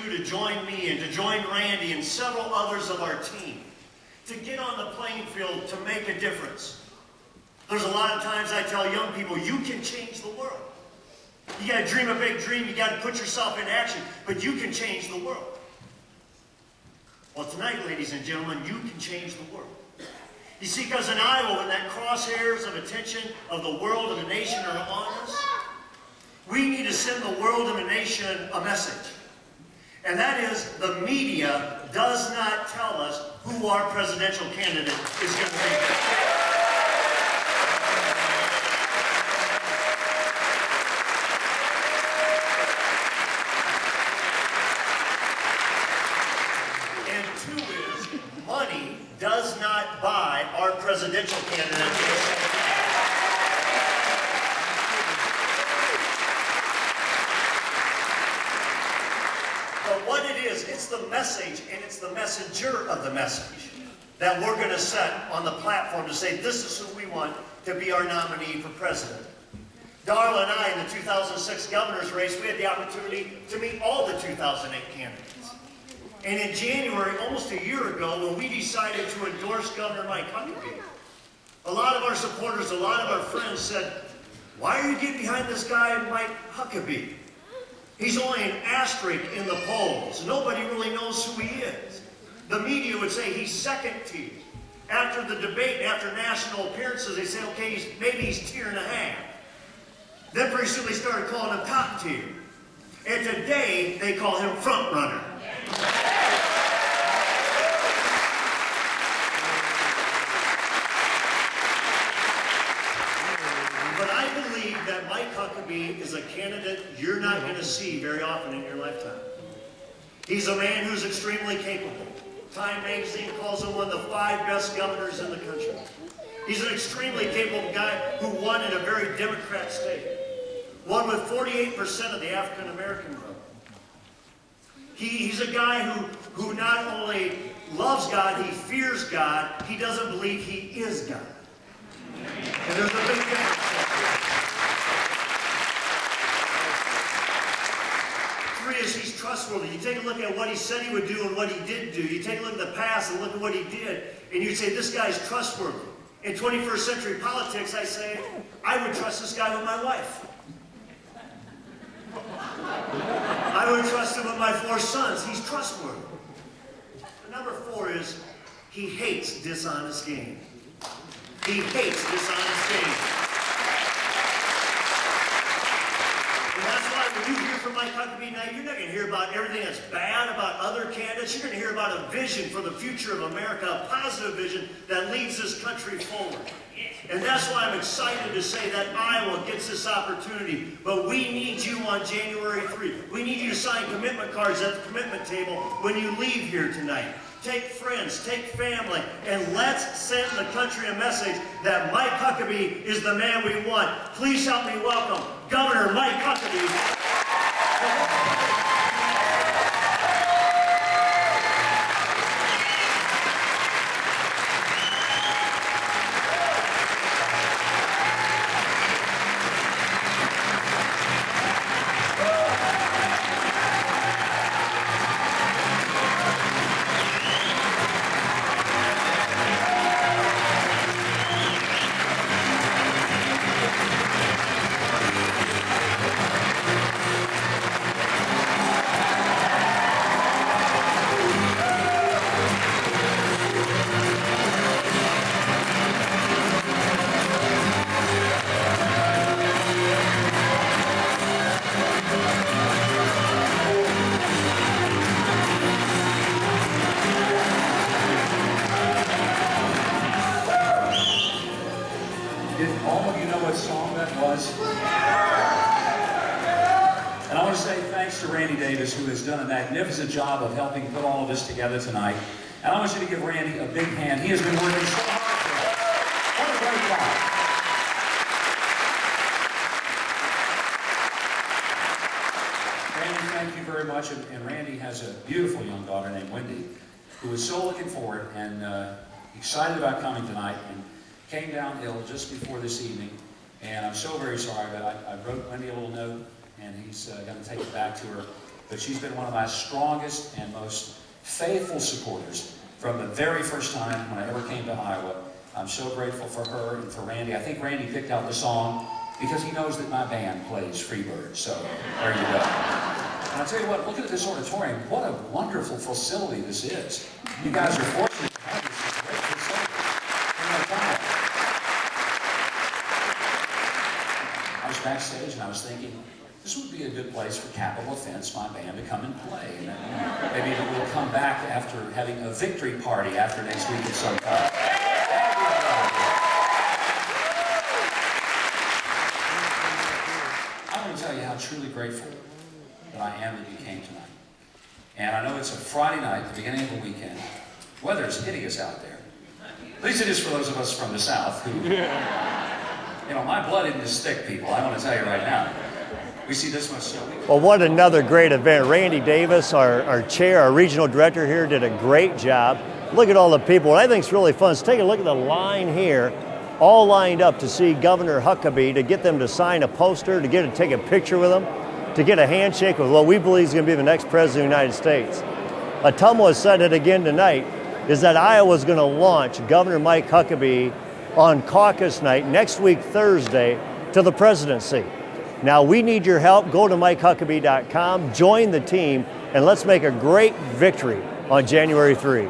you to join me and to join Randy and several others of our team to get on the playing field to make a difference. There's a lot of times I tell young people, you can change the world. You got to dream a big dream, you got to put yourself in action, but you can change the world. Well, tonight, ladies and gentlemen, you can change the world. You see, because in Iowa, when that crosshairs of attention of the world and the nation are on us, we need to send the world and the nation a message. And that is, the media does not tell us who our presidential candidate is going to be. And two is, money does not buy our presidential candidate. It's the message, and it's the messenger of the message that we're going to set on the platform to say, this is who we want to be our nominee for president. Darla and I, in the 2006 governor's race, we had the opportunity to meet all the 2008 candidates. And in January, almost a year ago, when we decided to endorse Governor Mike Huckabee, a lot of our supporters, a lot of our friends said, why are you getting behind this guy, Mike Huckabee? He's only an asterisk in the polls. Nobody really knows who he is. The media would say he's second tier. After the debate, after national appearances, they say, okay, maybe he's tier and a half. Then pretty soon they started calling him top tier. And today, they call him front runner. But I believe that Mike Huckabee is a candidate you're not going to see very often in your lifetime. He's a man who's extremely capable. Time magazine calls him one of the 5 best governors in the country. He's an extremely capable guy who won in a very Democrat state. Won with 48% of the African American vote. He's a guy who not only loves God, he fears God, he doesn't believe he is God. And there's a big difference. Three is he's trustworthy. You take a look at what he said he would do and what he did do. You take a look at the past and look at what he did, and you say, this guy's trustworthy. In 21st century politics, I say, I would trust this guy with my life. I would trust him with my 4 sons. He's trustworthy. The number 4 is he hates dishonest gain. He hates dishonest gain. And that's why when you hear from Mike Huckabee tonight, you're not going to hear about everything that's bad about other candidates. You're going to hear about a vision for the future of America, a positive vision that leads this country forward. And that's why I'm excited to say that Iowa gets this opportunity. But we need you on January 3. We need you to sign commitment cards at the commitment table when you leave here tonight. Take friends, take family, and let's send the country a message that Mike Huckabee is the man we want. Please help me welcome Governor Mike Huckabee. And I want to say thanks to Randy Davis, who has done a magnificent job of helping put all of this together tonight. And I want you to give Randy a big hand. He has been working so hard for us. What a great job. Randy, thank you very much. And Randy has a beautiful young daughter named Wendy, who is so looking forward and excited about coming tonight, and came down ill just before this evening. And I'm so very sorry, but I wrote Wendy a little note, and he's going to take it back to her. but she's been one of my strongest and most faithful supporters from the very first time when I ever came to Iowa. I'm so grateful for her and for Randy. I think Randy picked out the song because he knows that my band plays Freebird, so there you go. And I'll tell you what, look at this auditorium. What a wonderful facility this is. You guys are fortunate to have this great facility. I was backstage and I was thinking, this would be a good place for Capital Offense, my band, to come and play. And maybe we'll come back after having a victory party after next week at some time. I want to tell you how truly grateful that I am that you came tonight. And I know it's a Friday night, the beginning of the weekend. Weather is hideous out there. At least it is for those of us from the South who, you know, my blood isn't as thick, people. I want to tell you right now. We see this much snow. Well, what another great event. Randy Davis, our chair, our regional director here, did a great job. Look at all the people. What I think is really fun is take a look at the line here, all lined up to see Governor Huckabee, to get them to sign a poster, to take a picture with them, to get a handshake with what we believe is going to be the next president of the United States. Ottumwa said it again tonight, is that Iowa is going to launch Governor Mike Huckabee on caucus night next week, Thursday, to the presidency. Now, we need your help. Go to MikeHuckabee.com, join the team, and let's make a great victory on January 3.